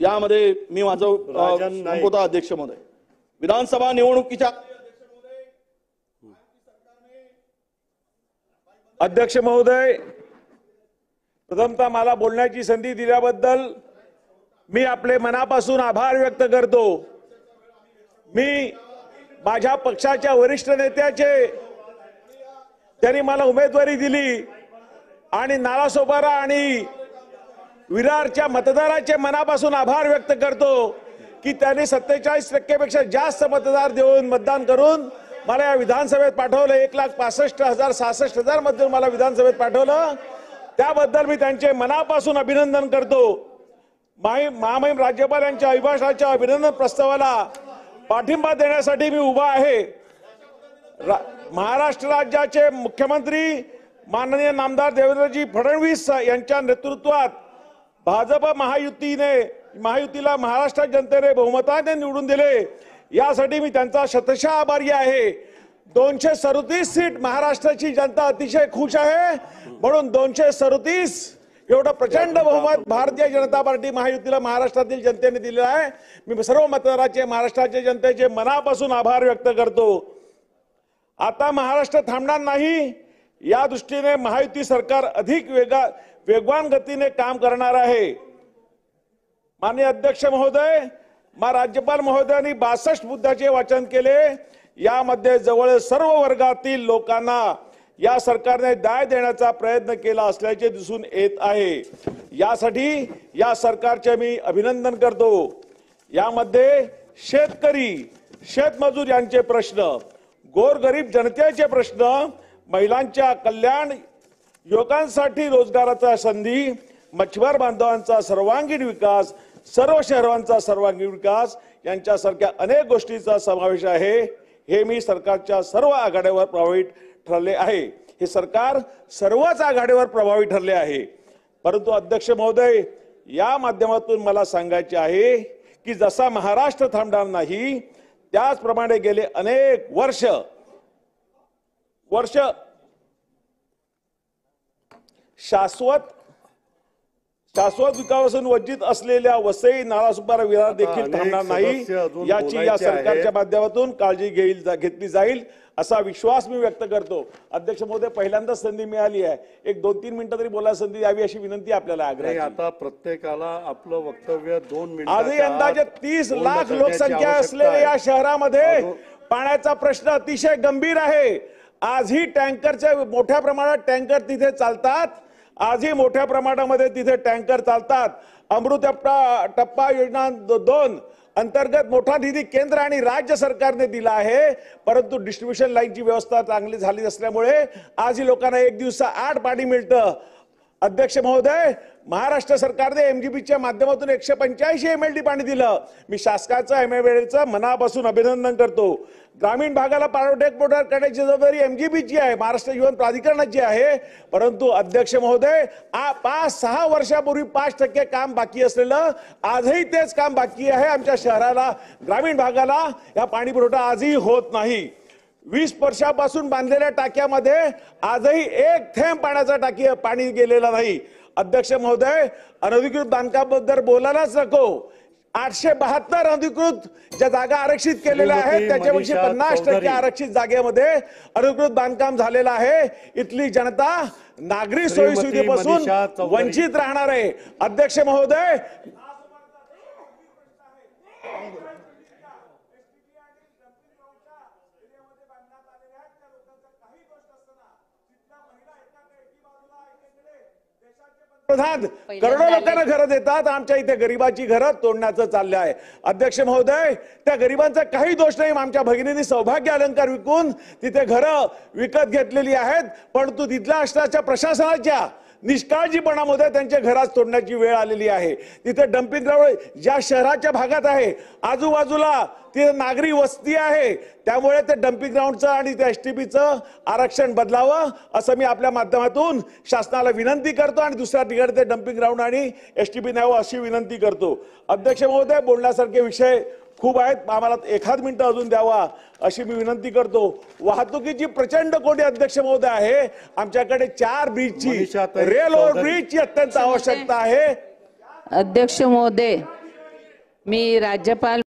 यामध्ये मी माझं संबोधन अध्यक्ष महोदय विधानसभा निवडणुकीच्या अध्यक्ष महोदय, प्रथमतः मला बोलण्याची संधी दिल्याबद्दल मी आपले मनापासून आभार व्यक्त करतो। मी माझ्या पक्षाच्या वरिष्ठ नेत्याचे त्यांनी मला उमेदवारी दिली आणि नालासोपारा आणि विरारच्या मतदाराचे मनापासून आभार व्यक्त करतो की त्यांनी 47% पेक्षा जास्त मतदार देऊन मतदान करून मला या विधानसभेत पाठवलं। 1,65,000 मध्ये मला विधानसभेत पाठवलं, त्याबद्दल मी त्यांचे मनापासून अभिनंदन करतो। महामहिम राज्यपाल यांच्या अभिभाषणाच्या अभिनंदन प्रस्तावाला पाठिंबा देण्यासाठी मी उभा आहे। महाराष्ट्र राज्याचे मुख्यमंत्री माननीय नामदार देवेंद्रजी फडणवीस यांच्या नेतृत्वात भाजप महायुतीला महाराष्ट्र जनतेने बहुमताने निवडून दिले, यासाठी मी त्यांचा शतशः आभारी आहे। 237 सीट महाराष्ट्राची जनता अतिशय खुश आहे, म्हणून 237 एवढं प्रचंड बहुमत भारतीय जनता पार्टी महायुतीला महाराष्ट्रातील जनतेने दिलेलं आहे। मी सर्व मतदारांचे महाराष्ट्राच्या जनतेचे मनापासून आभार व्यक्त करतो। आता महाराष्ट्र थांबणार नाही, या दृष्टीने महायुती सरकार अधिक वेगवान गतीने काम करणार आहे। माननीय अध्यक्ष महोदय, राज्यपाल महोदयांनी 62 मुद्द्याचे वाचन केले, यामध्ये जवळ सर्व वर्गातील लोकांना या सरकारने न्याय देण्याचा प्रयत्न केला असल्याचे दिसून येत आहे। यासाठी या सरकारचे मी अभिनंदन करतो। यामध्ये शेतकरी, शेतमजूर यांचे प्रश्न, गोरगरीब जनतेचे प्रश्न, महिलांच्या कल्याण, युवकांसाठी रोजगाराचा संधी, मच्छीमार बांधवांचा सर्वांगीण विकास, सर्व शहरांचा सर्वांगीण विकास यांच्यासारख्या अनेक गोष्टींचा समावेश आहे। हे मी सरकारच्या सर्व आघाड्यावर प्रभावी ठरले आहे। हे सरकार सर्वच आघाडीवर प्रभावी ठरले आहे। परंतु अध्यक्ष महोदय, या माध्यमातून मला सांगायचे आहे की जसा महाराष्ट्र थांबणार नाही, त्याचप्रमाणे गेले अनेक वर्ष शाश्वत विकासापासून वंचित असलेल्या वसई, नालासोपारा, विरार देखील थांबणार नाही, याची या सरकारच्या माध्यमातून काळजी घेतली जाईल असा विश्वास मी व्यक्त करतो। अध्यक्ष महोदय, पहिल्यांदाच संधी मिळाली आहे, एक 2-3 मिनिटं तरी बोलायला संधी द्यावी अशी विनंती आपल्याला आग्रह। आता प्रत्येकाला आपलं वक्तव्य 2 मिनिटं। आजही अंदाजे 30 लाख लोकसंख्या असलेल्या या शहरामध्ये पाण्याचा प्रश्न अतिशय गंभीर आहे। आजही टँकरचे मोठ्या प्रमाणात टँकर तिथे चालतात, आजही मोठ्या प्रमाणामध्ये तिथे टँकर चालतात। अमृत टप्पा योजना 2 अंतर्गत मोठा निधी केंद्र आणि राज्य सरकारने दिला आहे, परंतु डिस्ट्रीब्युशन लाईनची व्यवस्था चांगली झाली नसल्यामुळे आजही लोकांना एक दिवसा 8 पाणी मिळतं। अध्यक्ष महोदय, महाराष्ट्र सरकारने एमजीबीच्या माध्यमातून 185 MLD पाणी दिलं। मी शासकाचं एमएमएचं मनापासून अभिनंदन करतो। ग्रामीण भागाला पुरवठा करण्याची जबाबदारी एमजीबीची आहे, महाराष्ट्र जीवन प्राधिकरणाची आहे। परंतु अध्यक्ष महोदय, 5-6 वर्षापूर्वी 5% काम बाकी असलेलं आजही तेच काम बाकी आहे। आमच्या शहराला, ग्रामीण भागाला या पाणी पुरवठा आजही होत नाही। 20 वर्षापासून बांधलेल्या टाक्यामध्ये आजही एक थेंब पाणी गेलेलं नाही। अध्यक्ष महोदय, अनधिकृत बांधकामाबद्दल बोलायलाच नको। 872 अधिकृत ज्या जागा आरक्षित केलेल्या आहेत त्याच्यापेक्षा 50% आरक्षित जागेमध्ये अनधिकृत बांधकाम झालेलं आहे। इथली जनता नागरी सोयी सुविधेपासून वंचित राहणार आहे। अध्यक्ष महोदय, प्रधान करोडो लोकांना घरं देतात, आमच्या इथे गरिबाची घरं तोडण्याचं चाललं आहे। अध्यक्ष महोदय, त्या गरिबांचा काही दोष नाही। आमच्या भगिनींनी सौभाग्य अलंकार विकून तिथे घरं विकत घेतलेली आहेत, परंतु तिथल्या असणाऱ्या प्रशासनाच्या निष्काळजीपणामध्ये त्यांच्या घरात तोडण्याची वेळ आलेली आहे। तिथे डंपिंग ग्राउंड ज्या शहराच्या भागात आहे, आजूबाजूला तिथे नागरी वस्ती आहे, त्यामुळे ते डंपिंग ग्राउंडचं आणि त्या एसटीपीचं आरक्षण बदलावं असं मी आपल्या माध्यमातून शासनाला विनंती करतो आणि दुसऱ्या ठिकाणी ते डंपिंग ग्राउंड आणि एसटीपी न्यावं अशी विनंती करतो। अध्यक्ष महोदय, बोलण्यासारखे विषय खूप आहेत, आम्हाला 1 मिनिट अजून द्यावा अशी मी विनंती करतो। वाहतुकीची प्रचंड कोंडी अध्यक्ष महोदय आहे। आमच्याकडे 4 ब्रिजची, रेल ओव्हर ब्रिजची अत्यंत आवश्यकता आहे। अध्यक्ष महोदय, मी राज्यपाल